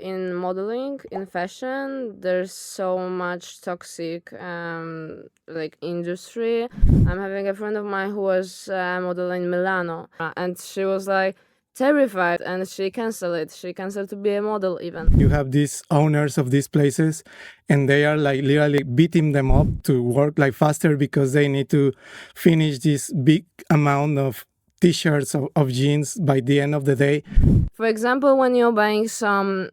In modeling, in fashion, there's so much toxic like industry. I'm having a friend of mine who was modeling in Milano, and she was like terrified, and she canceled it. She canceled to be a model even. You have these owners of these places, and they are like literally beating them up to work like faster because they need to finish this big amount of t-shirts of jeans by the end of the day. For example, when you're buying some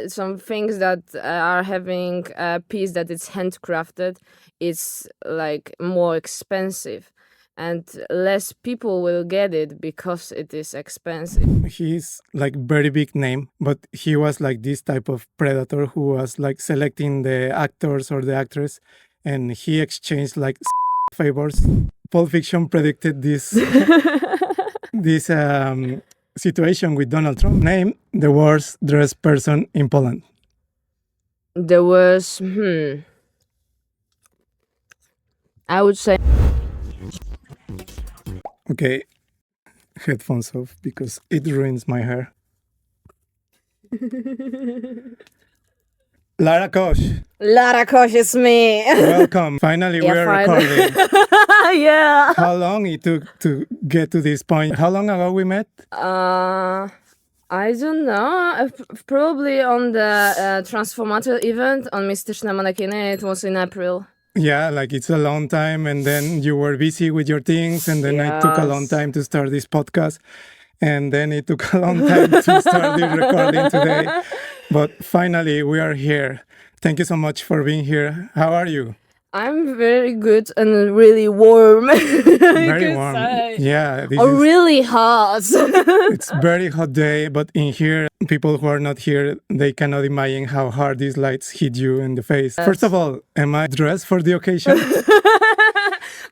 some things that are having a piece that is handcrafted, it's like more expensive, and less people will get it because it is expensive. He's like very big name, but he was like this type of predator who was like selecting the actors or the actress, and he exchanged like favors. Pulp Fiction predicted this this situation with Donald Trump. Name the worst dressed person in Poland. There was I would say Okay, headphones off because it ruins my hair. Lara Kosc, Lara Kosc is me. welcome. Finally, we are finally. recording. Yeah. How long it took to get to this point? How long ago we met? I don't know. Probably on the Transformator event on Mystyczne Manekiny. It was in April. Yeah, like it's a long time, and then you were busy with your things, and then it took a long Yes. time to start this podcast, and then it took a long time to start the recording today. But finally, we are here. Thank you so much for being here. How are you? I'm very good and really warm. Very warm. Yeah, this Or is really hot. it's very hot day, but in here, people who are not here, they cannot imagine how hard these lights hit you in the face. First of all, am I dressed for the occasion?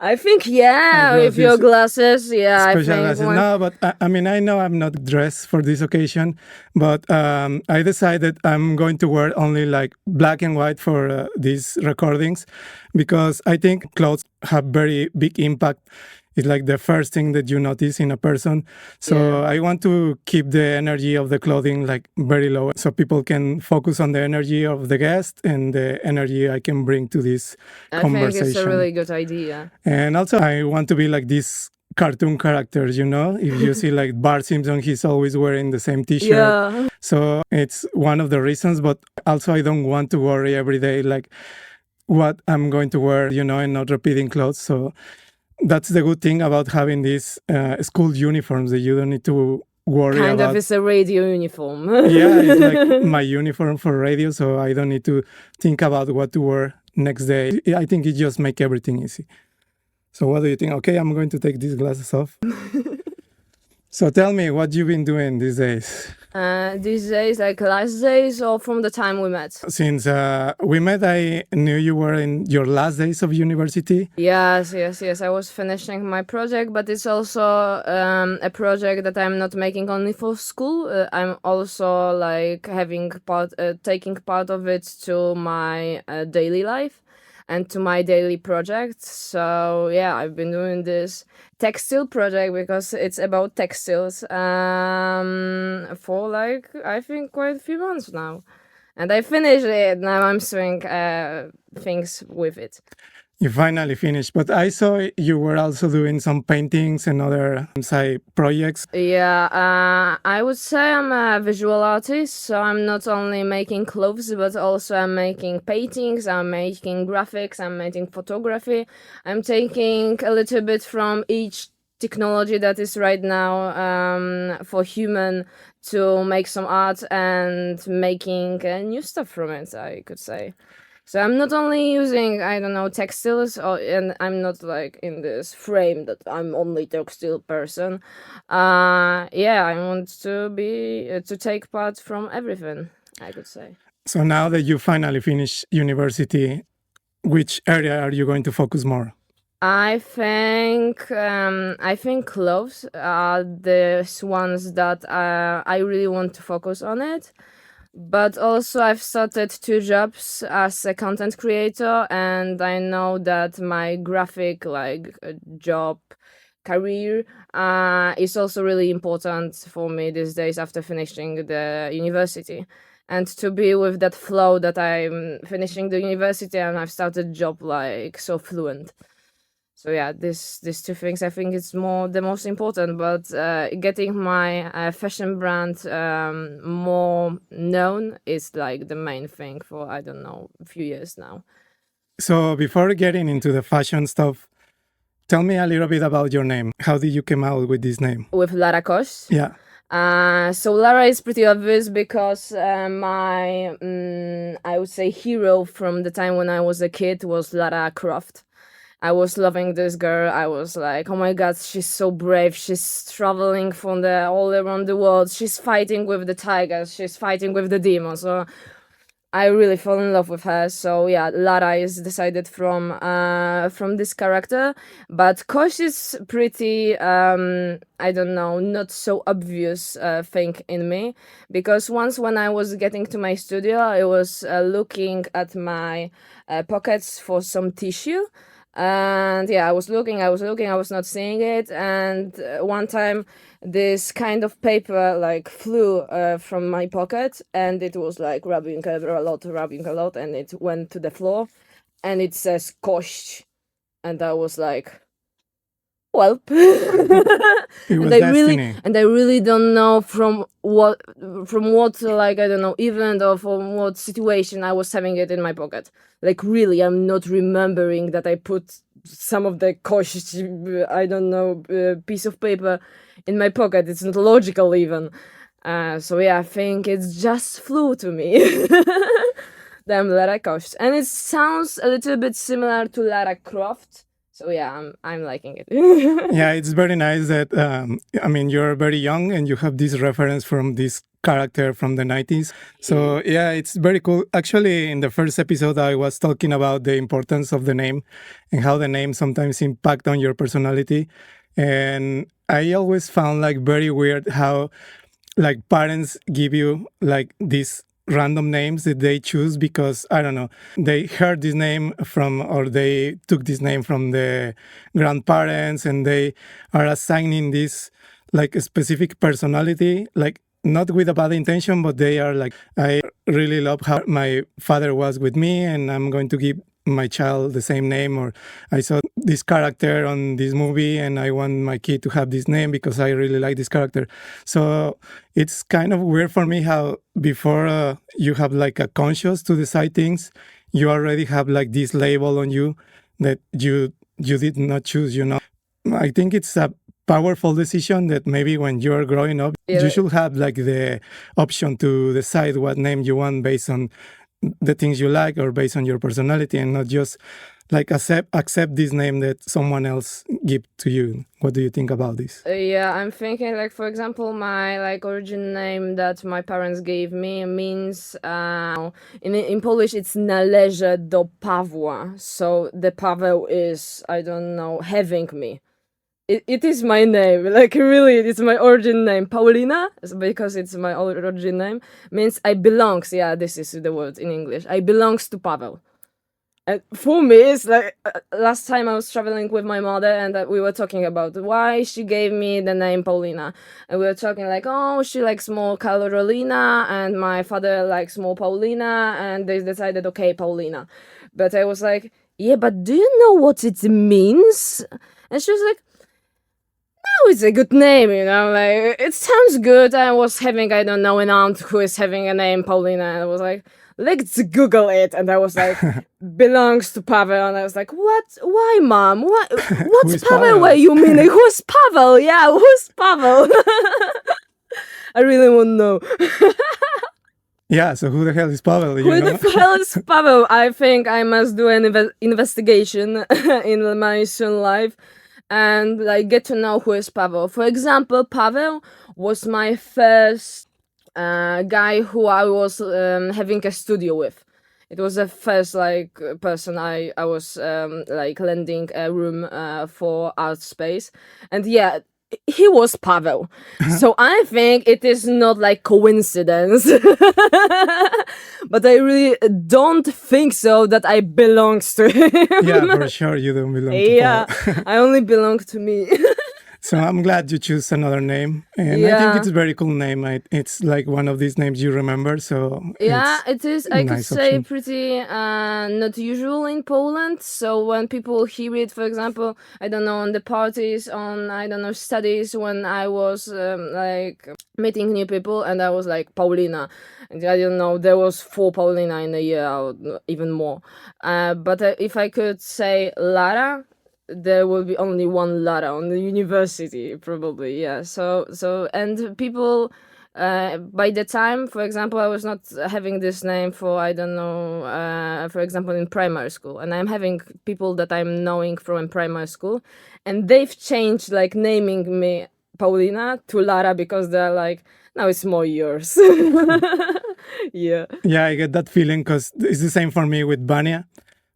I think, yeah, I brought with your this glasses, yeah, I Special think. glasses. No, but I mean, I know I'm not dressed for this occasion, but I decided I'm going to wear only like black and white for these recordings because I think clothes have very big impact. It's like the first thing that you notice in a person. So Yeah. I want to keep the energy of the clothing like very low so people can focus on the energy of the guest and the energy I can bring to this I conversation. think it's a really good idea. And also, I want to be like these cartoon characters, you know? If you see like Bart Simpson, he's always wearing the same t-shirt. Yeah. So it's one of the reasons, but also I don't want to worry every day like what I'm going to wear, you know, and not repeating clothes. So that's the good thing about having these school uniforms that you don't need to worry Kind about. of is a radio uniform. Yeah, it's like my uniform for radio, so I don't need to think about what to wear next day. I think it just makes everything easy. So what do you think? Okay, I'm going to take these glasses off. So tell me what you've been doing these days. These days, like last days or from the time we met? Since we met, I knew you were in your last days of university. Yes. I was finishing my project, but it's also a project that I'm not making only for school. I'm also like taking part of it to my daily life and to my daily project. So yeah, I've been doing this textile project because it's about textiles for like I think quite a few months now. And I finished it. Now I'm doing things with it. You finally finished, but I saw you were also doing some paintings and other side projects. Yeah, I would say I'm a visual artist, so I'm not only making clothes, but also I'm making paintings, I'm making graphics, I'm making photography. I'm taking a little bit from each technology that is right now for human to make some art and making new stuff from it, I could say. So I'm not only using, I don't know, textiles, and I'm not like in this frame that I'm only textile person. Yeah, I want to be to take part from everything, I could say. So now that you finally finished university, which area are you going to focus more? I think clothes are the ones that I really want to focus on it. But also I've started 2 jobs as a content creator, and I know that my graphic job career is also really important for me these days after finishing the university. And to be with that flow that I'm finishing the university and I've started job like so fluent. So yeah, these two things I think it's more the most important. But getting my fashion brand more known is like the main thing for I don't know a few years now. So before getting into the fashion stuff, tell me a little bit about your name. How did you come out with this name? With Lara Kosc. Yeah. So Lara is pretty obvious because my I would say hero from the time when I was a kid was Lara Croft. I was loving this girl. I was like, oh my god, she's so brave. She's traveling from the all around the world. She's fighting with the tigers. She's fighting with the demons. So I really fell in love with her. So yeah, Lara is decided from this character, but Kosh is pretty I don't know, not so obvious thing in me, because once when I was getting to my studio, I was looking at my pockets for some tissue. And yeah, I was looking, I was not seeing it. And one time, this kind of paper like flew from my pocket, and it was like rubbing a lot, and it went to the floor, and it says "Kość," and I was like, well, It was destiny. I really don't know from what like I don't know event or from what situation I was having it in my pocket. Like really, I'm not remembering that I put some of the kość, I don't know, piece of paper in my pocket. It's not logical even. So yeah, I think it's just flew to me. Damn, Lara Kosc, and it sounds a little bit similar to Lara Croft. So yeah, I'm liking it. Yeah, it's very nice that I mean you're very young and you have this reference from this character from the 90s. So yeah, it's very cool. Actually, in the first episode I was talking about the importance of the name and how the name sometimes impact on your personality. And I always found like very weird how like parents give you like this random names that they choose because I don't know, they heard this name from or they took this name from the grandparents and they are assigning this like a specific personality, like not with a bad intention, but they are like, I really love how my father was with me and I'm going to give my child the same name, or I saw this character on this movie and I want my kid to have this name because I really like this character. So it's kind of weird for me how before you have like a conscious to decide things, you already have like this label on you that you did not choose, you know. I think it's a powerful decision that maybe when you are growing up, you should have like the option to decide what name you want based on the things you like or based on your personality, and not just like accept this name that someone else give to you. What do you think about this? Yeah, I'm thinking like for example, my like origin name that my parents gave me means in Polish it's należę do Pawła. So the Paweł is I don't know having me. It is my name, like really, it's my origin name. Paulina, because it's my origin name, means I belongs. Yeah, this is the word in English. I belongs to Pavel. And for me, it's like last time I was traveling with my mother, and we were talking about why she gave me the name Paulina, and we were talking like, oh, she likes more Carolina, and my father likes more Paulina, and they decided, okay, Paulina. But I was like, yeah, but do you know what it means? And she was like, oh, it's a good name, you know, like, it sounds good. I was having, I don't know, an aunt who is having a name, Paulina, and I was like, let's Google it. And I was like, belongs to Pavel. And I was like, what? Why, mom? What's Pavel? What you mean? Who's Pavel? Yeah, who's Pavel? I really want to know. Yeah, so who the hell is Pavel? Who the hell is Pavel? I think I must do an investigation in my soon life and like get to know who is Pavel. For example, Pavel was my first guy who I was having a studio with. It was the first like person I was like lending a room for art space, and yeah, he was Pavel. So I think it is not like coincidence. But I really don't think so that I belongs to him. Yeah, for sure you don't belong to Yeah, Pavel. I only belong to me. So I'm glad you choose another name, and I think Yeah. it's a very cool name. It's like one of these names you remember, so Yeah, it's it is. a I could nice say option. pretty not usual in Poland. So when people hear it, for example, I don't know, on the parties, on I don't know studies, when I was like meeting new people, and I was like Paulina, and I don't know, there was 4 Paulina in a year, or even more. But if I could say Lara, there will be only one Lara on the university, probably. Yeah. So and people by the time, for example, I was not having this name for, I don't know, for example, in primary school, and I'm having people that I'm knowing from in primary school, and they've changed like naming me Paulina to Lara because they're like, now it's more yours. Yeah. Yeah, I get that feeling because it's the same for me with Vanya.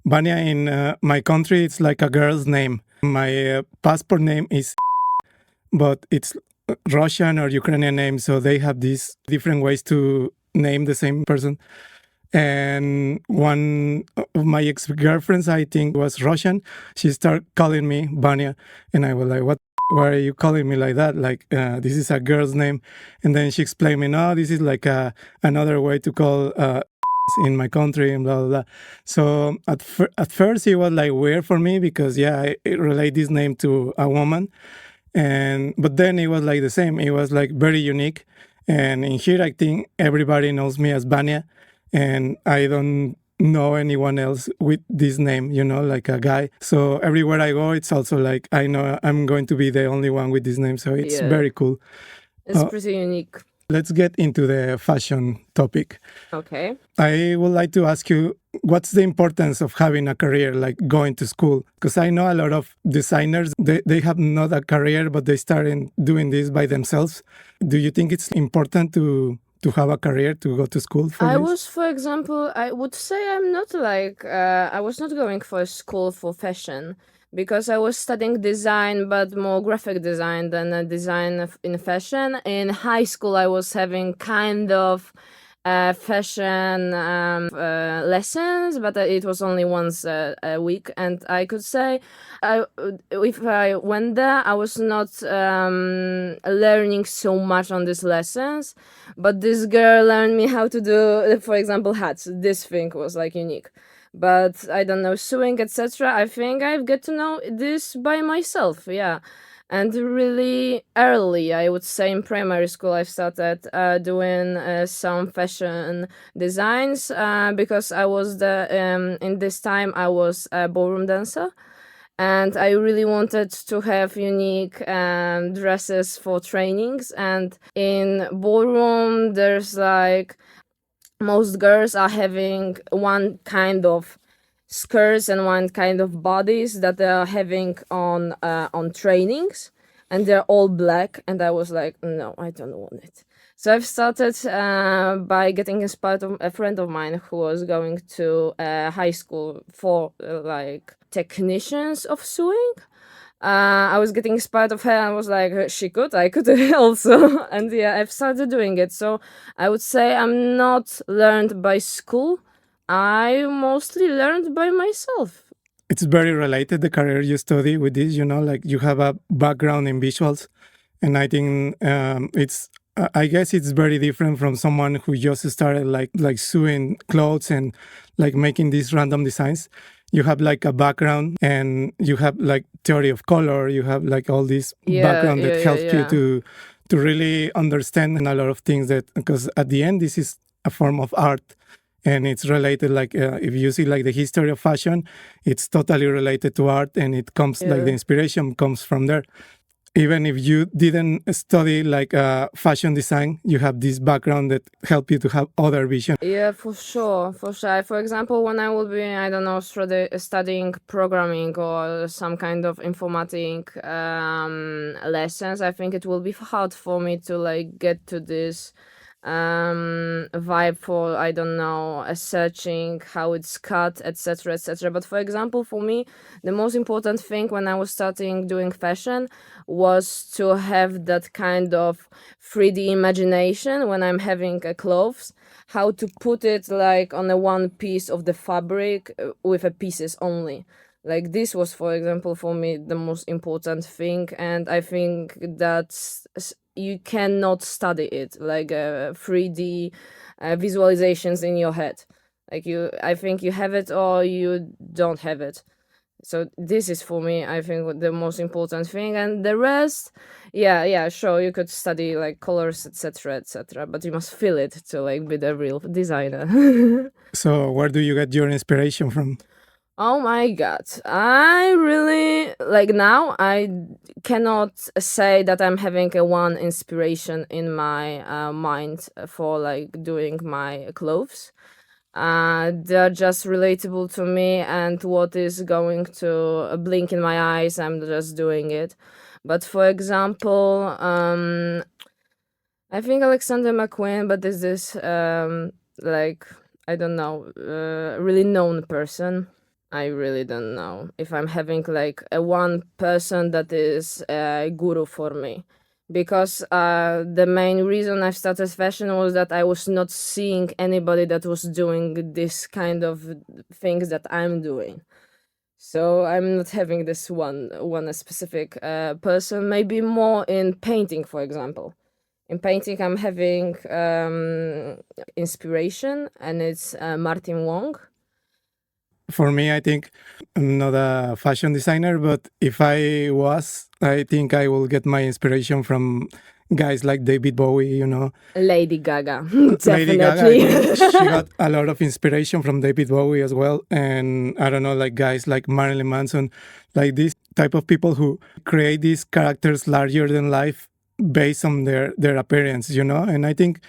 Vanya in my country, it's like a girl's name. My passport name is, but it's Russian or Ukrainian name, so they have these different ways to name the same person. And one of my ex girlfriends, I think, was Russian. She started calling me Vanya, and I was like, "What? Why are you calling me like that? Like, this is a girl's name." And then she explained me, "No, this is like another way to call in my country," and blah blah blah. So at first it was like weird for me because yeah, I relate this name to a woman, and but then it was like the same. It was like very unique, and in here I think everybody knows me as Vanya, and I don't know anyone else with this name, you know, like a guy. So everywhere I go, it's also like I know I'm going to be the only one with this name. So it's Yeah, very cool. it's pretty unique. Let's get into the fashion topic. Okay. I would like to ask you, what's the importance of having a career, like going to school? Because I know a lot of designers, they have not a career, but they started doing this by themselves. Do you think it's important to have a career, to go to school for I this? was, for example, I would say I'm not like, I was not going for a school for fashion because I was studying design, but more graphic design than a design in fashion. In high school, I was having kind of fashion lessons, but it was only once a week. And I could say, if I went there, I was not learning so much on these lessons. But this girl learned me how to do, for example, hats. This thing was like unique. But I don't know, sewing, etc. I think I get to know this by myself. Yeah. And really early, I would say in primary school, I started doing some fashion designs because I was in this time I was a ballroom dancer, and I really wanted to have unique dresses for trainings. And in ballroom, there's like most girls are having one kind of skirts and one kind of bodies that they are having on trainings, and they're all black. And I was like, no, I don't want it. So I've started by getting inspired of a friend of mine who was going to high school for like technicians of sewing. I was getting inspired of her. I was like, she could, I could also. And yeah, I've started doing it. So I would say I'm not learned by school. I mostly learned by myself. It's very related, the career you study with this, you know, like you have a background in visuals. And I think I guess it's very different from someone who just started like sewing clothes and like making these random designs. You have like a background and you have like theory of color. You have like all this Yeah, background that yeah, yeah, helps you yeah. to really understand a lot of things, that because at the end this is a form of art, and it's related, like if you see like the history of fashion, it's totally related to art, and it comes like the Yeah. inspiration comes from there. Even if you didn't study like fashion design, you have this background that help you to have other vision. Yeah, for sure, for sure. For example, when I will be, I don't know, studying programming or some kind of informatic lessons, I think it will be hard for me to like get to this vibe for, I don't know, searching how it's cut, etc., etc. But for example, for me, the most important thing when I was starting doing fashion was to have that kind of 3D imagination when I'm having clothes, how to put it like on a one piece of the fabric with a pieces only. Like this was, for example, for me the most important thing, and I think that you cannot study it, like 3D visualizations in your head. Like I think you have it or you don't have it. So this is for me, I think, the most important thing, and the rest, yeah, sure, you could study like colors, etc., etc., but you must feel it to like be the real designer. So where do you get your inspiration from? Oh my god. I really like now I cannot say that I'm having a one inspiration in my mind for like doing my clothes. They're just relatable to me, and what is going to blink in my eyes, I'm just doing it. But for example, I think Alexander McQueen, but is this like I don't know, really known person. I really don't know if I'm having like a one person that is a guru for me. Because the main reason I started fashion was that I was not seeing anybody that was doing this kind of things that I'm doing. So I'm not having this one specific person. Maybe more in painting, for example. In painting, I'm having inspiration, and it's Martin Wong. For me, I think I'm not a fashion designer, but if I was, I think I will get my inspiration from guys like David Bowie, you know. Lady Gaga, Lady Gaga, I definitely. think she got a lot of inspiration from David Bowie as well. And I don't know, like guys like Marilyn Manson, like this type of people who create these characters larger than life based on their appearance, you know. And I think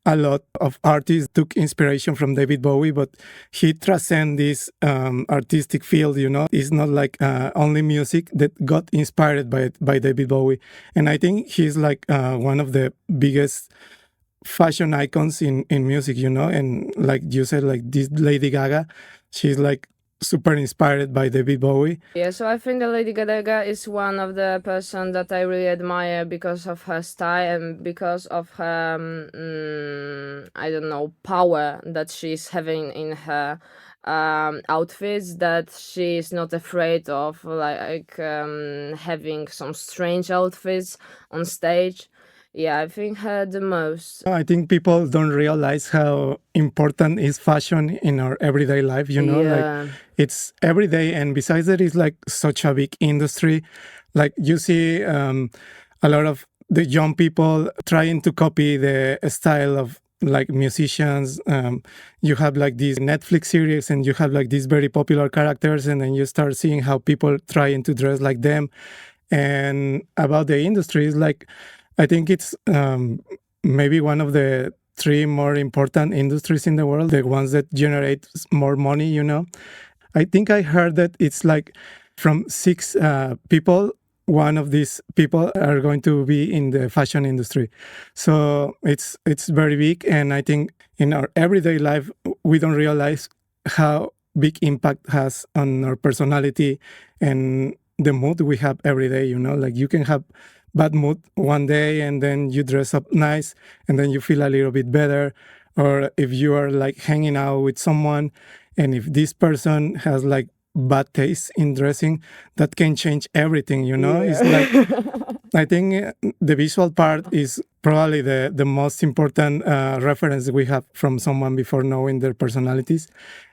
a lot of artists took inspiration from David Bowie, but he transcends this artistic field. You know, it's not like only music that got inspired by David Bowie, and I think he's like one of the biggest fashion icons in music. You know, and like you said, like this Lady Gaga, she's like super inspired by David Bowie. Yeah, so I think that Lady Gaga is one of the person that I really admire because of her style and because of her, I don't know, power that she's having in her outfits. That she is not afraid of like having some strange outfits on stage. Yeah, I think her the most. I think people don't realize how important is fashion in our everyday life, you know, like Yeah. it's every day. And besides that, it's like such a big industry. Like you see a lot of the young people trying to copy the style of like musicians. You have like these Netflix series and you have like these very popular characters, and then you start seeing how people trying to dress like them. And about the industry, is like I think it's maybe one of the three more important industries in the world, the ones that generate more money, you know. I think I heard that it's like from six people, one of these people are going to be in the fashion industry. So it's very big, and I think in our everyday life we don't realize how big impact has on our personality and the mood we have every day. You know, like you can have bad mood one day and then you dress up nice and then you feel a little bit better. Or if you are like hanging out with someone and if this person has like bad taste in dressing, that can change everything, you know. It's like I think the visual part is probably the most important reference we have from someone before knowing their personalities.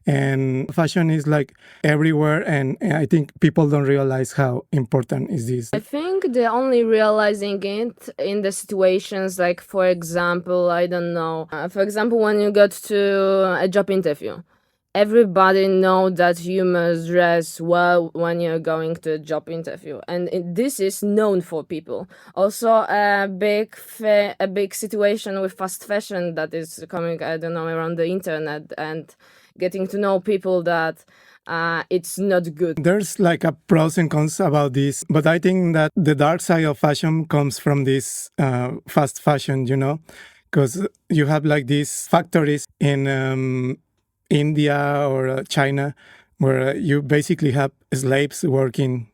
And fashion is like everywhere, and I think people don't realize how important is this. I think they're only realizing it in the situations like, for example, I don't know, for example, when you go to a job interview. Everybody know that you must dress well when you're going to a job interview, and this is known for people. Also, a big situation with fast fashion that is coming, I don't know, around the internet and getting to know people that it's not good. There's like a pros and cons about this, but I think that the dark side of fashion comes from this fast fashion, you know, because you have like these factories in India or China where you basically have slaves working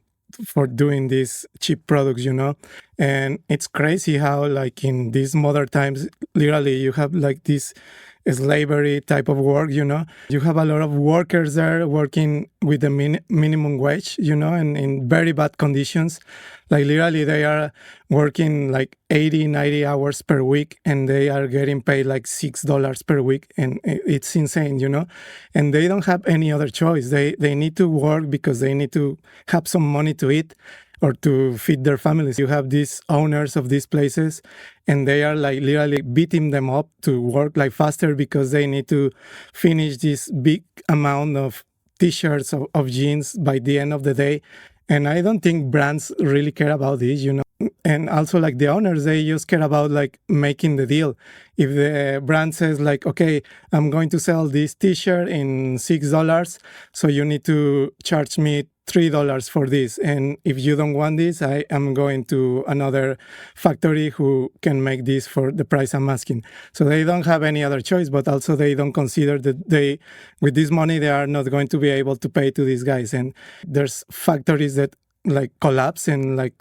for doing these cheap products, you know, And it's crazy how, like, in these modern times, literally you have like this slavery type of work, you have a lot of workers there working with the minimum wage, and in very bad conditions. Like, literally they are working like 80, 90 hours per week, and they are getting paid like $6 per week, and it's insane, and they don't have any other choice. They need to work because they need to have some money to eat or to feed their families. You have these owners of these places, and they are like literally beating them up to work like faster because they need to finish this big amount of t-shirts of jeans by the end of the day. And I don't think brands really care about this, and also like the owners, they just care about like making the deal. If the brand says like, okay, I'm going to sell this t-shirt in $6, so you need to charge me $3 for this, and if you don't want this, I am going to another factory who can make this for the price I'm asking. So they don't have any other choice, but also they don't consider that they, with this money, they are not going to be able to pay to these guys. And there's factories that like collapse, and like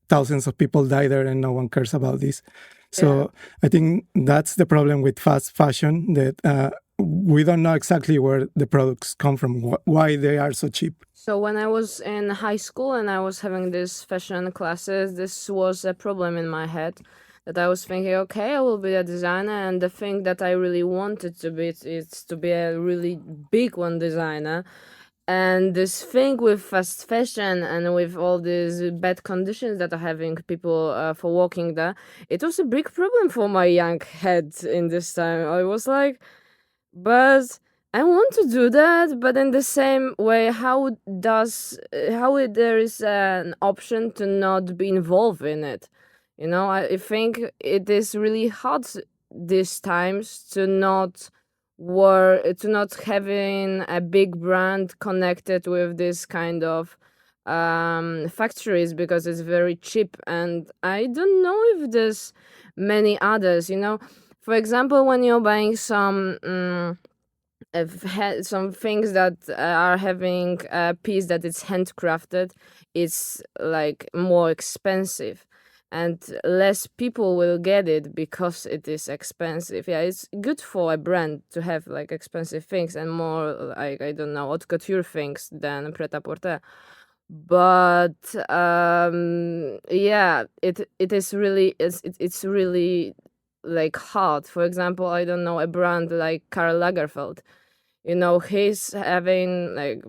thousands of people die there, and no one cares about this. So I think that's the problem with fast fashion, that we don't know exactly where the products come from, why they are so cheap. So when I was in high school and I was having these fashion classes, this was a problem in my head, that I was thinking, okay, I will be a designer, and the thing that I really wanted to be is to be a really big one designer. And this thing with fast fashion and with all these bad conditions that are having people for working there, it was a big problem for my young head in this time. I was like, but I want to do that, but in the same way, there is an option to not be involved in it? I think it is really hard these times to not having a big brand connected with this kind of factories, because it's very cheap, and I don't know if there's many others. For example, when you're buying some things that are having a piece that is handcrafted, it's like more expensive, and less people will get it because it is expensive. Yeah, it's good for a brand to have like expensive things and more like, I don't know, haute couture things than pret-a-porter. But yeah, it's really like hard. For example, I don't know, a brand like Karl Lagerfeld. He's having like,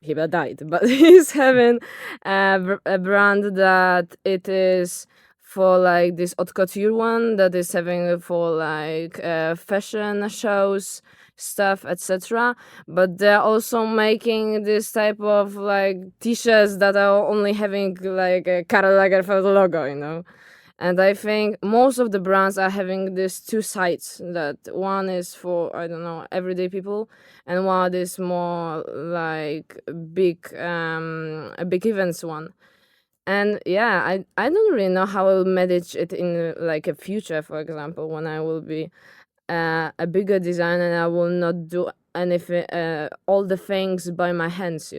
he died, but he's having a brand that it is for like this haute couture one that is having for like fashion shows, stuff, etc. But they're also making this type of like t-shirts that are only having like a Karl Lagerfeld logo. And I think most of the brands are having these two sides. That one is for, I don't know, everyday people, and one is more like a big events one. And yeah, I don't really know how I will manage it in like a future. For example, when I will be a bigger designer, and I will not do anything, all the things by my hands.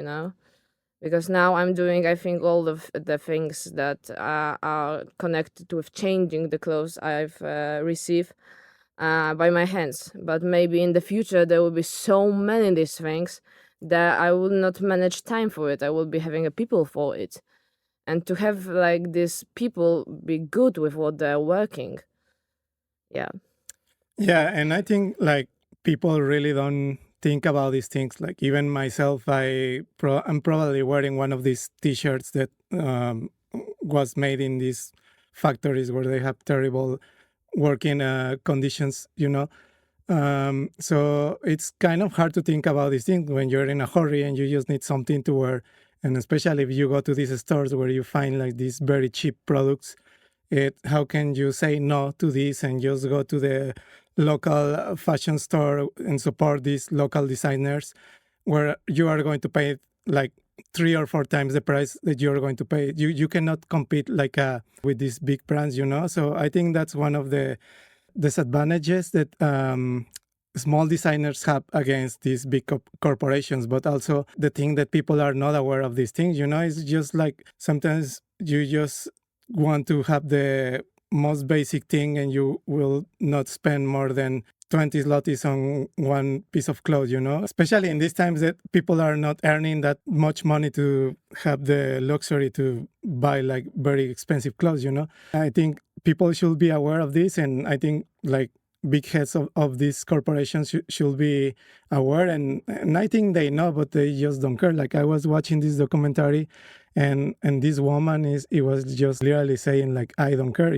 Because now I'm doing, I think, all of the things that are connected with changing the clothes I've received by my hands. But maybe in the future there will be so many of these things that I will not manage time for it. I will be having a people for it, and to have like these people be good with what they're working. Yeah. Yeah, and I think like people really don't think about these things. Like even myself, I'm probably wearing one of these T-shirts that was made in these factories where they have terrible working conditions. So it's kind of hard to think about these things when you're in a hurry and you just need something to wear. And especially if you go to these stores where you find like these very cheap products, how can you say no to this and just go to the local fashion store and support these local designers, where you are going to pay like 3 or 4 times the price that you're going to pay? You cannot compete like with these big brands, So I think that's one of the disadvantages that small designers have against these big corporations. But also the thing that people are not aware of these things, is just like sometimes you just want to have the most basic thing, and you will not spend more than 20 zlotys on one piece of clothes, especially in these times that people are not earning that much money to have the luxury to buy like very expensive clothes. I think people should be aware of this, and I think like big heads of these corporations should be aware, and I think they know, but they just don't care. Like I was watching this documentary, and this woman it was just literally saying like, I don't care.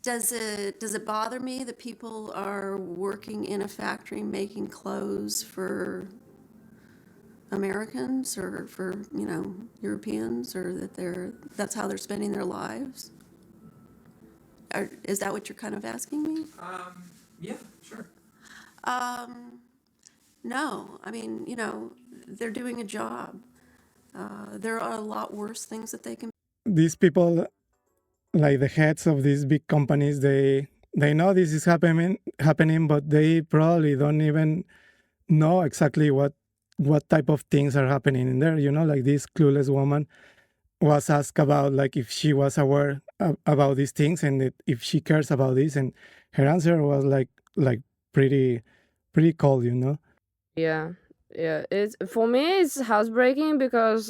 Does it bother me that people are working in a factory making clothes for Americans or for, Europeans, or that's how they're spending their lives? Is that what you're kind of asking me? Yeah, sure. No, I mean, they're doing a job. There are a lot worse things that they can. These people, like the heads of these big companies, they know this is happening, but they probably don't even know exactly what type of things are happening in there. Like this clueless woman was asked about like if she was aware about these things, and if she cares about this, and her answer was like pretty cold. Yeah, yeah. It's for me. It's housebreaking because,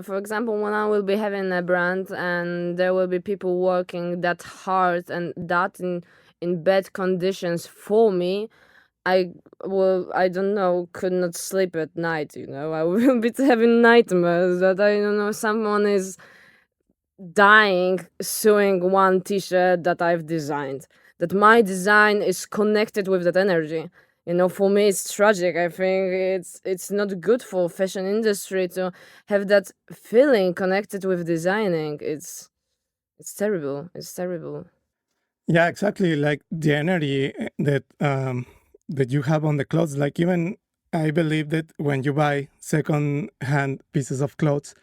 for example, when I will be having a brand and there will be people working that hard and that in bad conditions for me, I don't know, could not sleep at night. I will be having nightmares that I don't know someone is dying sewing one T-shirt that I've designed. That my design is connected with that energy. For me, it's tragic. I think it's not good for fashion industry to have that feeling connected with designing. It's terrible. It's terrible. Yeah, exactly. Like the energy that you have on the clothes. Like even I believe that when you buy second hand pieces of clothes,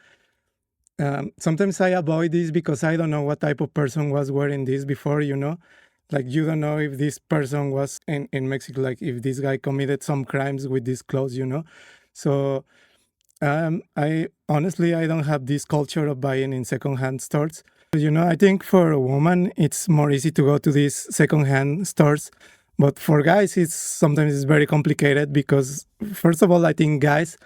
sometimes I avoid this because I don't know what type of person was wearing this before. Like you don't know if this person was in Mexico, like if this guy committed some crimes with these clothes. So I honestly I don't have this culture of buying in secondhand stores. I think for a woman it's more easy to go to these secondhand stores, but for guys it's sometimes it's very complicated because first of all I think guys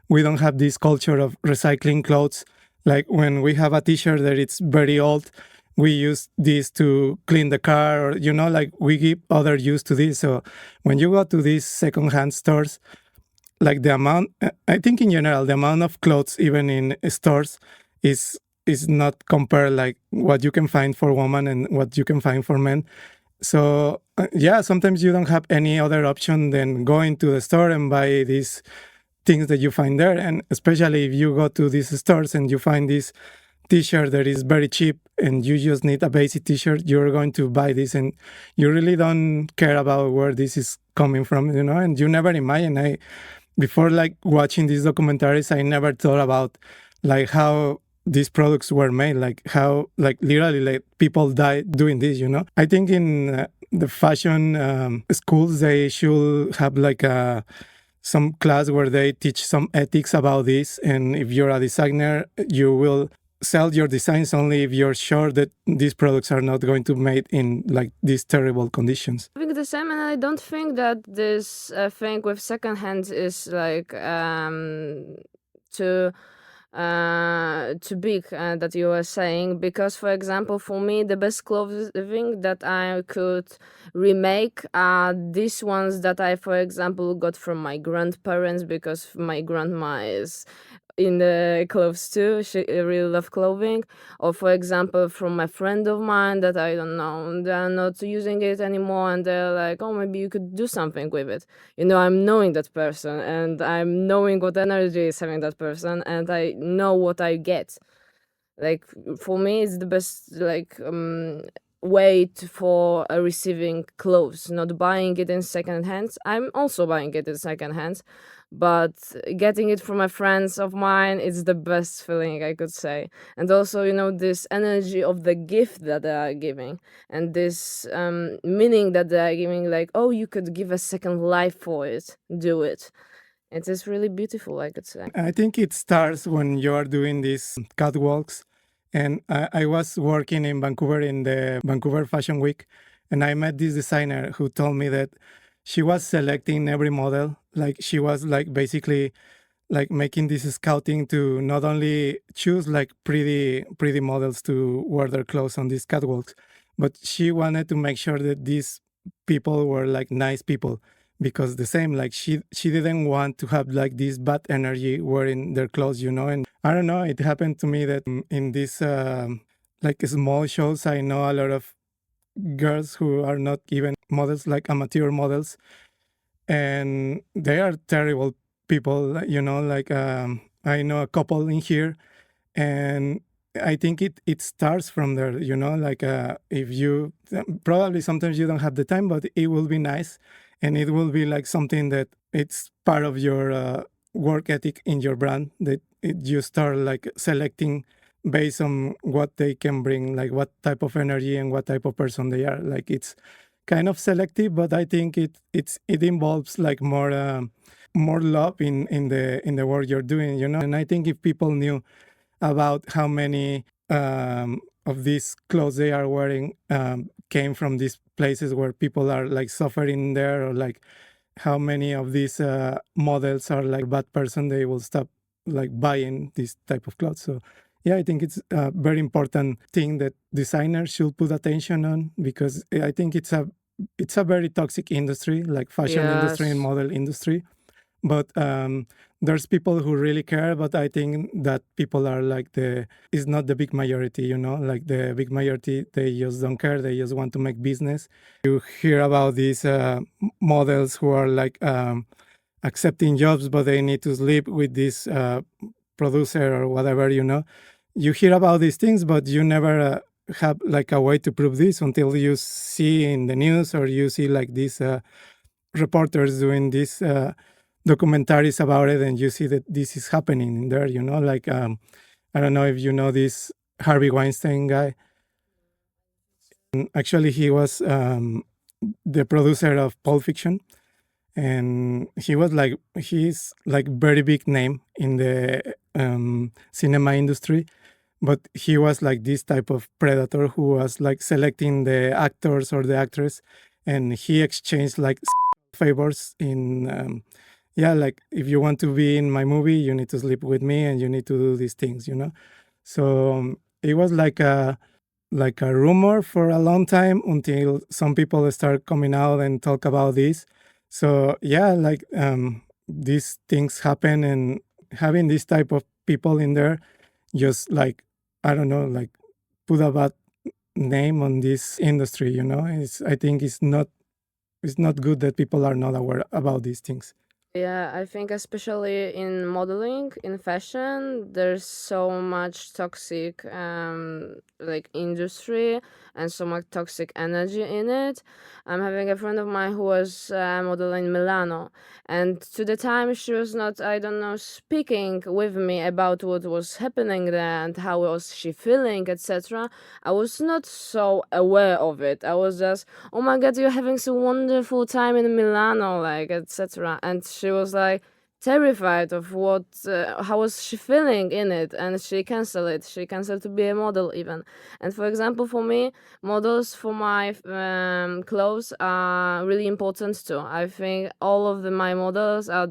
we don't have this culture of recycling clothes. Like when we have a T-shirt that it's very old, we use this to clean the car, or like we give other use to this. So when you go to these secondhand stores, like the amount I think in general the amount of clothes even in stores is not compared like what you can find for women and what you can find for men. So yeah, sometimes you don't have any other option than going to the store and buy these things that you find there. And especially if you go to these stores and you find this T-shirt that is very cheap and you just need a basic T-shirt, you're going to buy this, and you really don't care about where this is coming from. And you never imagine. Before like watching these documentaries, I never thought about like how these products were made, like how like literally like people die doing this. I think in the fashion schools they should have like some class where they teach some ethics about this, and if you're a designer you will sell your designs only if you're sure that these products are not going to be made in like these terrible conditions. I think the same, and I don't think that this thing with second hand is like too too big that you were saying, because for example for me the best clothing that I could remake are these ones that I for example got from my grandparents, because my grandma is in the clothes too. She really love clothing. Or for example, from a friend of mine that I don't know, they're not using it anymore, and they're like, "Oh, maybe you could do something with it." I'm knowing that person, and I'm knowing what energy is having that person, and I know what I get. Like for me, it's the best way for receiving clothes, not buying it in second hands. I'm also buying it in second hands, but getting it from a friends of mine is the best feeling I could say. And also, this energy of the gift that they are giving, and this meaning that they are giving, like, oh, you could give a second life for it, do it. It is really beautiful, I could say. I think it starts when you are doing these catwalks And I was working in Vancouver in the Vancouver Fashion Week, and I met this designer who told me that she was selecting every model. Like she was like basically like making this scouting to not only choose like pretty models to wear their clothes on these catwalks, but she wanted to make sure that these people were like nice people, because the same, like she didn't want to have like this bad energy wearing their clothes, you know. And I don't know, it happened to me that in these like small shows, I know a lot of girls who are not even models, like amateur models, and they are terrible people, you know. Like I know a couple in here, and I think it starts from there, you know. Like if you probably sometimes you don't have the time, but it will be nice, and it will be like something that it's part of your work ethic in your brand, that you start like selecting based on what they can bring, like what type of energy and what type of person they are. Like it's kind of selective, but I think it involves like more love in the work you're doing, you know. And I think if people knew about how many of these clothes they are wearing came from these places where people are like suffering there, or like how many of these models are like bad person, they will stop like buying this type of clothes. So yeah, I think it's a very important thing that designers should put attention on, because I think it's a very toxic industry, like fashion industry and Yes. model industry. But there's people who really care, but I think that people are like is not the big majority, you know. Like the big majority, they just don't care, they just want to make business. You hear about these models who are like accepting jobs, but they need to sleep with this producer or whatever, you know. You hear about these things, but you never have like a way to prove this until you see in the news, or you see like these reporters doing these documentaries about it, and you see that this is happening in there, you know. Like I don't know if you know this Harvey Weinstein guy. And actually, he was the producer of Pulp Fiction, and he's like very big name in the cinema industry. But he was like this type of predator who was like selecting the actors or the actress, and he exchanged like favors in yeah, like if you want to be in my movie, you need to sleep with me and you need to do these things, you know. So it was like a rumor for a long time, until some people start coming out and talk about this. So yeah, like these things happen, and having this type of people in there just like, I don't know, like put a bad name on this industry, you know. I think it's not good that people are not aware about these things. Yeah, I think especially in modeling, in fashion, there's so much toxic like industry and so much toxic energy in it. I'm having a friend of mine who was modeling Milano, and to the time she was not, I don't know, speaking with me about what was happening there and how was she feeling, etc. I was not so aware of it. I was just, oh my god, you're having so wonderful time in Milano, like, etc. And she was like terrified of what how was she feeling in it, and she canceled it. She canceled to be a model even. And for example, for me, models for my clothes are really important too. I think all of my models are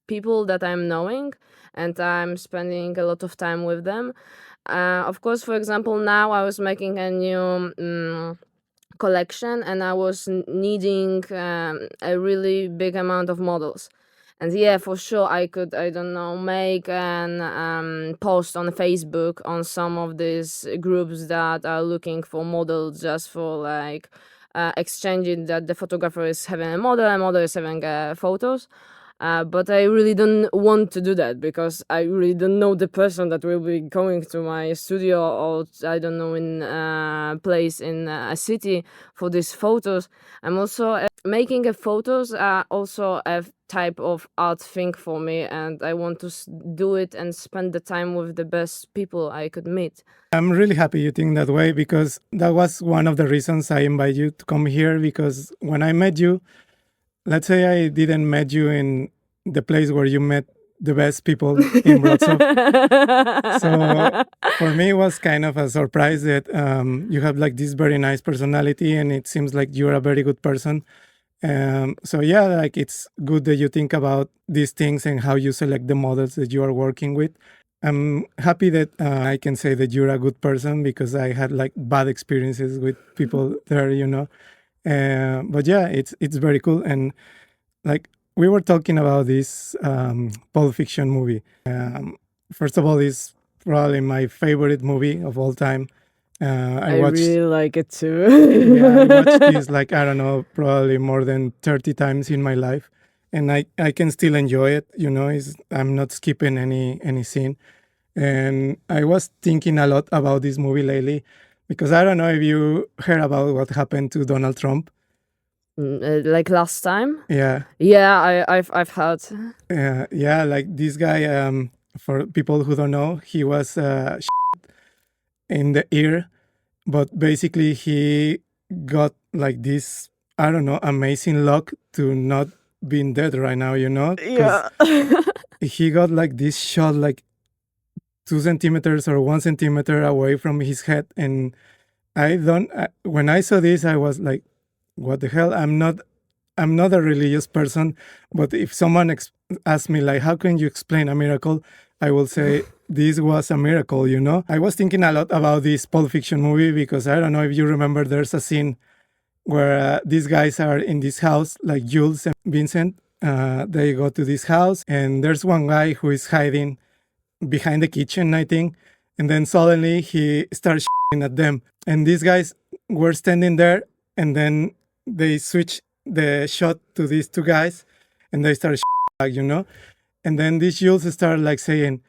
people that I'm knowing, and I'm spending a lot of time with them. Of course, for example, now I was making a new collection, and I was needing a really big amount of models. And yeah, for sure, I could, I don't know, make an post on Facebook on some of these groups that are looking for models, just for like exchanging that the photographer is having a model is having photos. But I really don't want to do that, because I really don't know the person that will be going to my studio, or I don't know, in a place in a city for these photos. I'm also making a photos also a type of art thing for me, and I want to do it and spend the time with the best people I could meet. I'm really happy you think that way, because that was one of the reasons I invited you to come here. Because when I met you, let's say I didn't met you in the place where you met the best people in Wrocław. So for me, it was kind of a surprise that you have like this very nice personality, and it seems like you're a very good person. So yeah, like it's good that you think about these things and how you select the models that you are working with. I'm happy that I can say that you're a good person because I had like bad experiences with people there, you know. But yeah, it's very cool. And like we were talking about this Pulp Fiction movie. First of all, it's probably my favorite movie of all time. I watched really like it too. yeah, I watched this like I don't know, probably more than 30 times in my life, and I can still enjoy it. You know, I'm not skipping any scene. And I was thinking a lot about this movie lately because I don't know if you heard about what happened to Donald Trump. Like last time. Yeah, Yeah, I've heard. yeah, like this guy. For people who don't know, he was in the ear, but basically he got like this I don't know amazing luck to not being dead right now, you know, because Yeah. he got like this shot like 2 centimeters or 1 centimeter away from his head, and when I saw this I was like, what the hell? I'm not a religious person, but if someone asks me like how can you explain a miracle, I will say this was a miracle, you know. I was thinking a lot about this Pulp Fiction movie because I don't know if you remember, there's a scene where these guys are in this house, like Jules and Vincent. They go to this house and there's one guy who is hiding behind the kitchen, I think, and then suddenly he starts at them, and these guys were standing there, and then they switch the shot to these two guys, and they start back, you know, and then these Jules start like saying,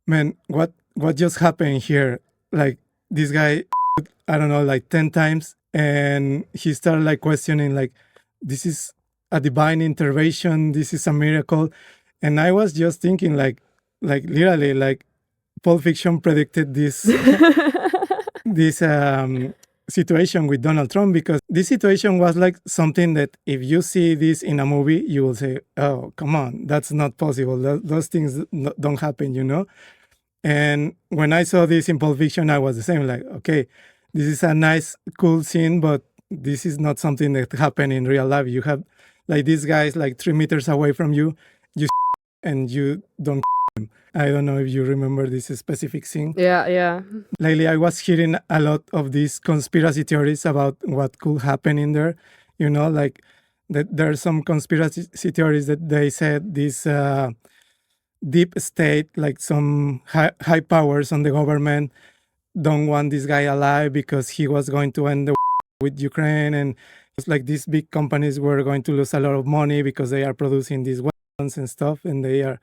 "Man, what just happened here?" Like this guy, I don't know, like 10 times, and he started like questioning, like, "This is a divine intervention. This is a miracle," and I was just thinking, like literally, like Pulp Fiction predicted this situation with Donald Trump, because this situation was like something that if you see this in a movie, you will say, "Oh, come on, that's not possible. Those things don't happen," you know. And when I saw this in Pulp Fiction, I was the same. Like, okay, this is a nice, cool scene, but this is not something that happened in real life. You have like these guys like 3 meters away from you, you and you don't. I don't know if you remember this specific scene. Yeah. Lately, I was hearing a lot of these conspiracy theories about what could happen in there. You know, like that there are some conspiracy theories that they said this deep state, like some high powers on the government, don't want this guy alive because he was going to end the with Ukraine, and it's like these big companies were going to lose a lot of money because they are producing these weapons and stuff, and they are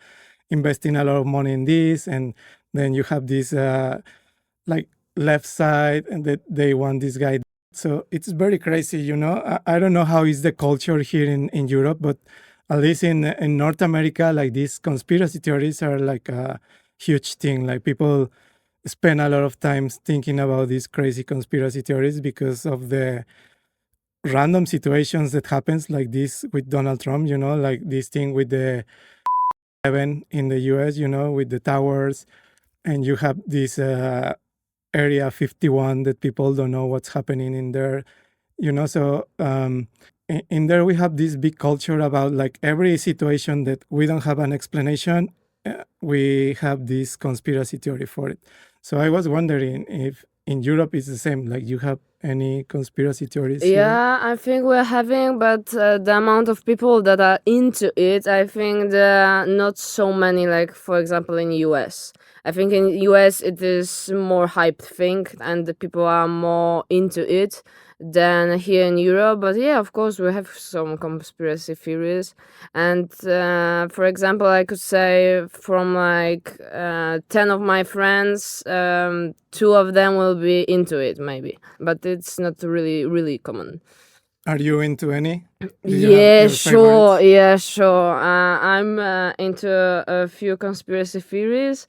investing a lot of money in this. And then you have this like left side, and that they want this guy. So it's very crazy, you know. I don't know how is the culture here in Europe, but at least in North America, like these conspiracy theories are like a huge thing. Like people spend a lot of time thinking about these crazy conspiracy theories because of the random situations that happens, like this with Donald Trump, you know, like this thing with the heaven in the US, you know, with the towers, and you have this area 51 that people don't know what's happening in there, you know. So in there we have this big culture about like every situation that we don't have an explanation, we have this conspiracy theory for it. So I was wondering if in Europe it's the same, like you have any conspiracy theories here? Yeah, I think we're having, but the amount of people that are into it, I think there are not so many. Like for example, in US, I think in US it is more hyped thing, and the people are more into it than here in Europe. But yeah, of course, we have some conspiracy theories, and for example, I could say from like 10 of my friends, 2 of them will be into it, maybe, but it's not really common. Are you into any? Do you have Yeah, your sure. favorites? Yeah, sure. I'm into a few conspiracy theories.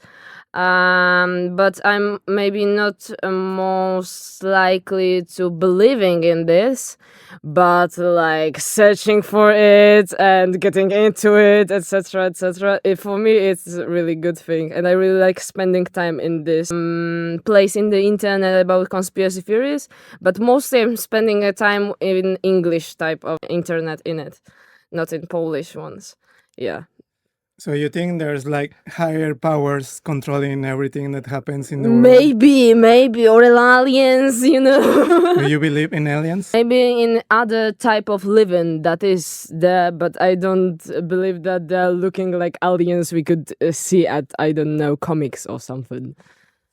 But I'm maybe not most likely to believing in this, but like searching for it and getting into it, etc., etc. For me, it's a really good thing, and I really like spending time in this place in the internet about conspiracy theories. But mostly, I'm spending a time in English type of internet in it, not in Polish ones. Yeah. So you think there's like higher powers controlling everything that happens in the world? Maybe, or aliens, you know. Do you believe in aliens? Maybe in other type of living that is there, but I don't believe that they're looking like aliens we could see at, I don't know, comics or something.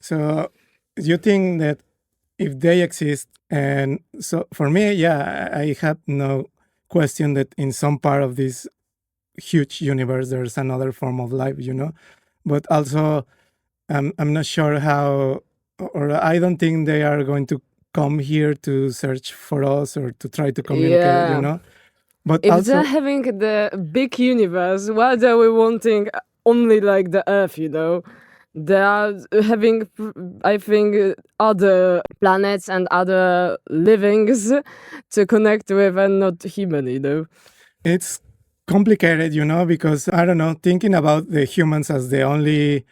So you think that if they exist, and so for me, yeah, I have no question that in some part of this huge universe there's another form of life, but also I'm not sure how, or I don't think they are going to come here to search for us or to try to communicate, Yeah. But If also, they're having the big universe, why are we wanting only like the Earth, They are having, I think, other planets and other livings to connect with and not human. it's complicated, because I don't know, thinking about the humans as the only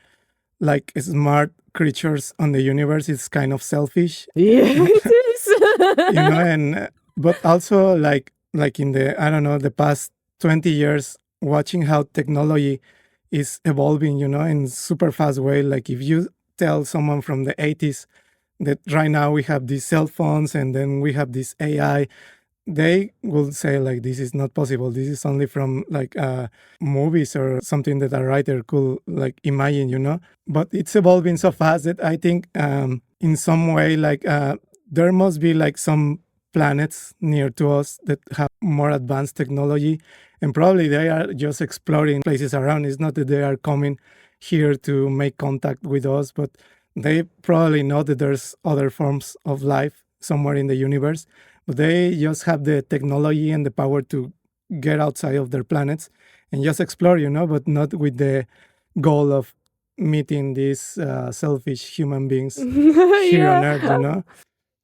like smart creatures on the universe is kind of selfish. Yeah, it is. And but also like in the, I don't know, the past 20 years, watching how technology is evolving, in super fast way. Like if you tell someone from the 80s that right now we have these cell phones and then we have this AI, they will say like this is not possible, this is only from like movies or something that a writer could like imagine, but it's evolving so fast that I think in some way like there must be like some planets near to us that have more advanced technology, and probably they are just exploring places around. It's not that they are coming here to make contact with us, but they probably know that there's other forms of life somewhere in the universe, but they just have the technology and the power to get outside of their planets and just explore, but not with the goal of meeting these selfish human beings here on Earth.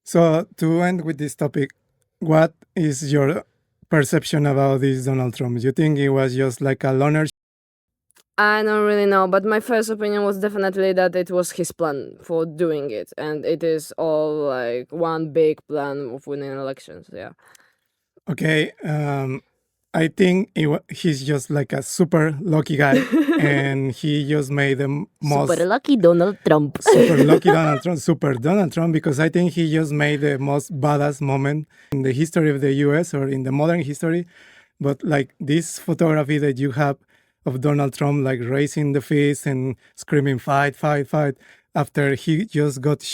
So to end with this topic, what is your perception about this Donald Trump? You think it was just like a loner? I don't really know, but my first opinion was definitely that it was his plan for doing it, and it is all like one big plan of winning elections. Yeah. Okay, I think he's just like a super lucky guy, and he just made the most Super lucky Donald Trump. super lucky Donald Trump, super Donald Trump, because I think he just made the most badass moment in the history of the US or in the modern history. But like this photography that you have of Donald Trump, like raising the fist and screaming, fight, fight, fight, after he just got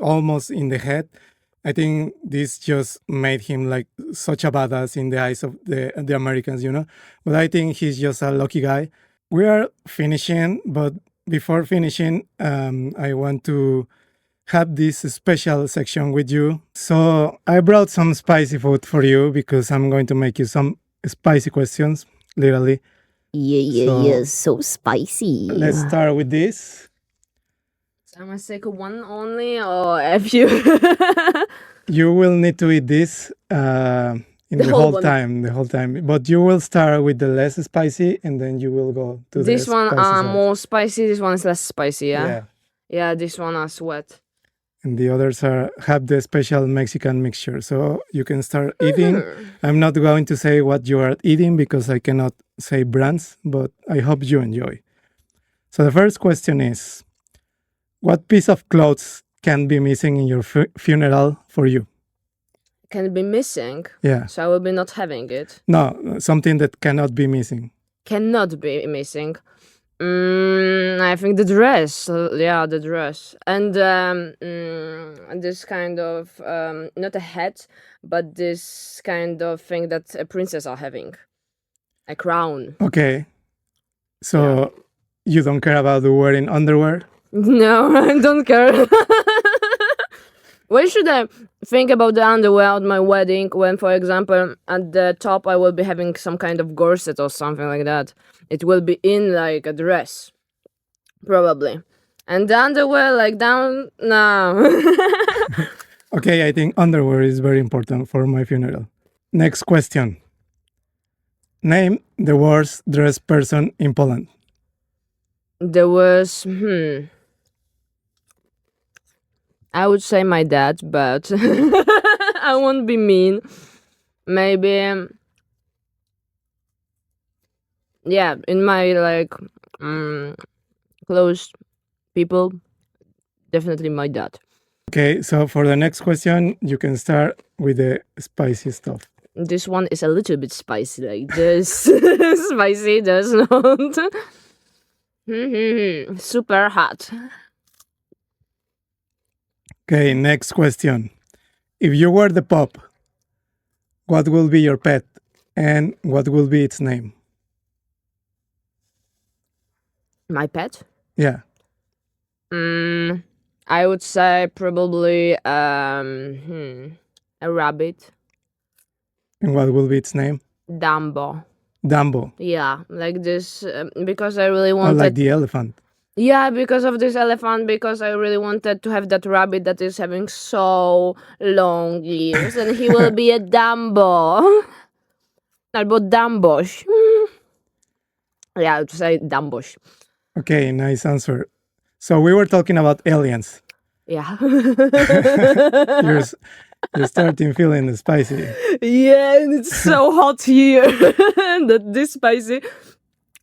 almost in the head. I think this just made him like such a badass in the eyes of the Americans, But I think he's just a lucky guy. We are finishing, but before finishing, I want to have this special section with you. So I brought some spicy food for you because I'm going to make you some spicy questions, literally. Yeah, so spicy. Let's start with this. So am I take one only, or if you? You will need to eat this in the whole whole one. time, But you will start with the less spicy, and then you will go to This the one spicy side. more spicy. This one is less spicy. Yeah. Yeah. Yeah. This one is wet. And the others have the special Mexican mixture. So you can start eating. I'm not going to say what you are eating because I cannot say brands, but I hope you enjoy. So the first question is, what piece of clothes can be missing in your funeral for you? Can it be missing? Yeah. So I will be not having it. No, something that cannot be missing. Cannot be missing. I think the dress. Yeah, the dress. And this kind of not a hat, but this kind of thing that a princess are having. A crown. Okay. So you don't care about the wearing underwear? No, I don't care. Why should I think about the underwear at my wedding when, for example, at the top I will be having some kind of corset or something like that? It will be in like a dress. Probably. And the underwear, like down, no. Okay, I think underwear is very important for my funeral. Next question. Name the worst dressed person in Poland. There was, I would say my dad, but I won't be mean. Maybe, yeah, in my like close people, definitely my dad. Okay, so for the next question, you can start with the spicy stuff. This one is a little bit spicy, like this. Spicy does not. Super hot. Okay, next question. If you were the Pope, what will be your pet and what will be its name? My pet? Yeah. I would say probably a rabbit. And what will be its name? Dumbo. Dumbo. Yeah, like this because I really Or wanted. like the elephant. Yeah, because of this elephant, because I really wanted to have that rabbit that is having so long ears, and he will be a Dumbo. Albo Dumbosh. Yeah, I would say Dumbosh. Okay, nice answer. So we were talking about aliens. Yeah. You're starting feeling spicy. Yeah, and it's so hot here that this spicy.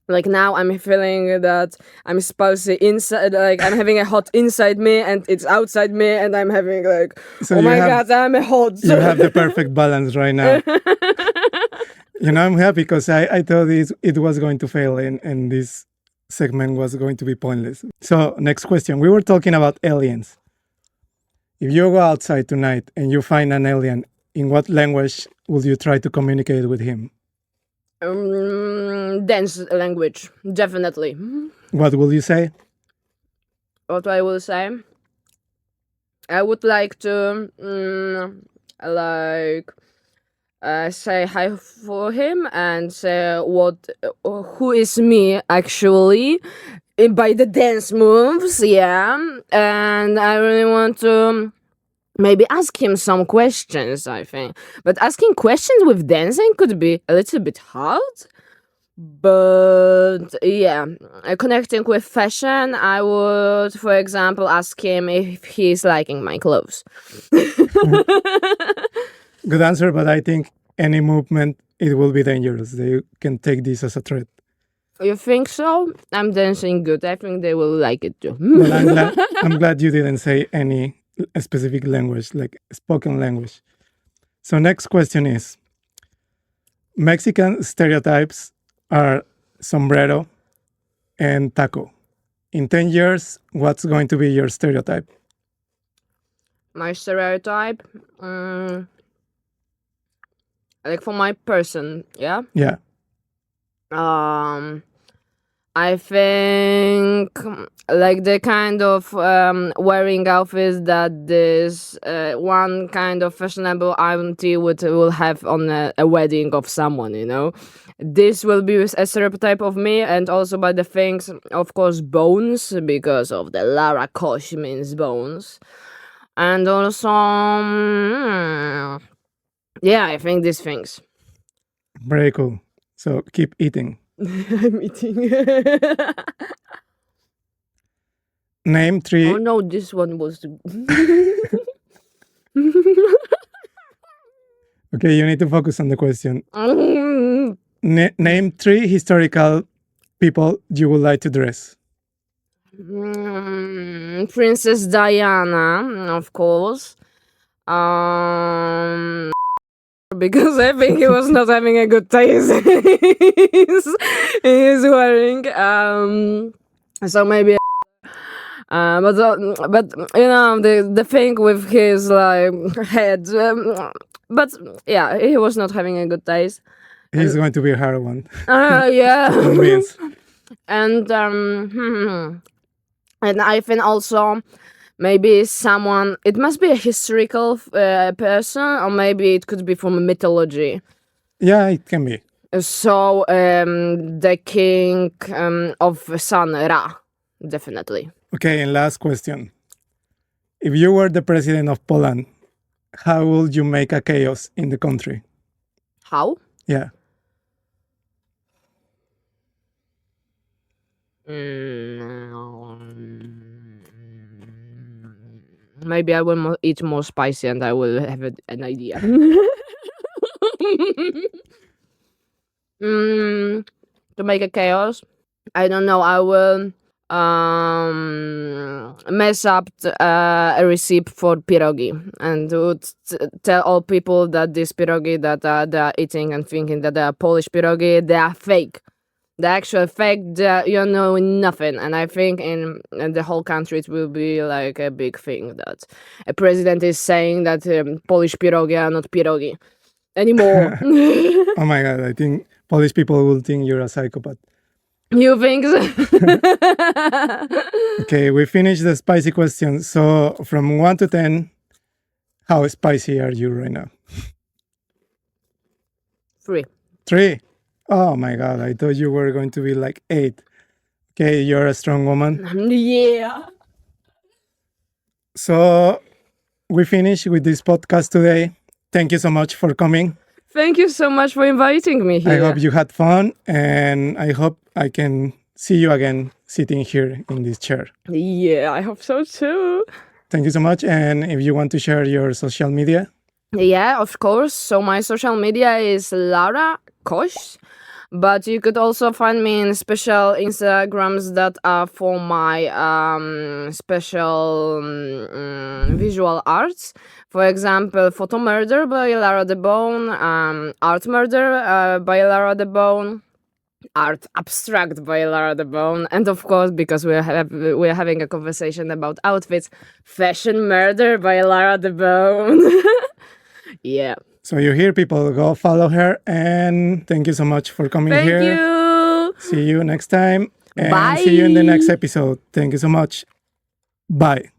Like now I'm feeling that I'm spicy inside, like I'm having a hot inside me and it's outside me and I'm having like, So oh you my have- god, I'm hot. You have the perfect balance right now. I'm happy because I thought it was going to fail and this segment was going to be pointless. So next question. We were talking about aliens. If you go outside tonight and you find an alien, in what language will you try to communicate with him? Dance language, definitely. What will you say? What I will say? I would like to say hi for him and say who is me actually by the dance moves, yeah. And I really want to maybe ask him some questions, I think. But asking questions with dancing could be a little bit hard. But yeah, connecting with fashion, I would, for example, ask him if he's liking my clothes. Good answer, but I think any movement, it will be dangerous. They can take this as a threat. You think so? I'm dancing good. I think they will like it too. Well, I'm glad you didn't say any specific language, like spoken language. So next question is, Mexican stereotypes are sombrero and taco. In 10 years, what's going to be your stereotype? My stereotype, like for my person, yeah. Yeah. I think like the kind of wearing outfits that this one kind of fashionable auntie will have on a wedding of someone, you know. This will be a stereotype of me, and also by the things, of course, bones, because of the Lara Kosc means bones. And also, yeah, I think these things. Very cool. So keep eating. I'm eating. Name three. Oh no, this one was. Okay, you need to focus on the question. Mm, Name three historical people you would like to dress. Princess Diana, of course. Because I think he was not having a good taste in his wearing. So maybe. But you know the thing with his like head. But yeah, he was not having a good taste. He's going to be a hard one. Yeah. Convince. And and I think also maybe someone, it must be a historical person, or maybe it could be from mythology. Yeah, it can be. So the king of Sun, Ra, definitely. Okay, and last question. If you were the president of Poland, how would you make a chaos in the country? How? Yeah. Maybe I will eat more spicy and I will have an idea. To make a chaos, I don't know. I will mess up a recipe for pierogi and would tell all people that this pierogi that they are eating and thinking that they are Polish pierogi, they are fake. The actual fact that you know nothing, and I think in the whole country it will be like a big thing that a president is saying that Polish pierogi are not pierogi anymore. Oh my God, I think Polish people will think you're a psychopath. You think so? Okay, we finished the spicy questions. So from 1 to 10, how spicy are you right now? 3. 3. Oh my God, I thought you were going to be like 8. Okay, you're a strong woman. Yeah. So we finished with this podcast today. Thank you so much for coming. Thank you so much for inviting me here. I hope you had fun, and I hope I can see you again sitting here in this chair. Yeah, I hope so too. Thank you so much. And if you want to share your social media, Yeah, of course. So my social media is Lara Kosc, but you could also find me in special Instagrams that are for my special visual arts. For example, Photo Murder by Lara the Bone, Art Murder by Lara the Bone, Art Abstract by Lara the Bone, and of course, because we're having a conversation about outfits, Fashion Murder by Lara the Bone. Yeah. so you hear people, go follow her. And thank you so much for coming here. Thank you. See you next time. And Bye. see you in the next episode. Thank you so much. Bye.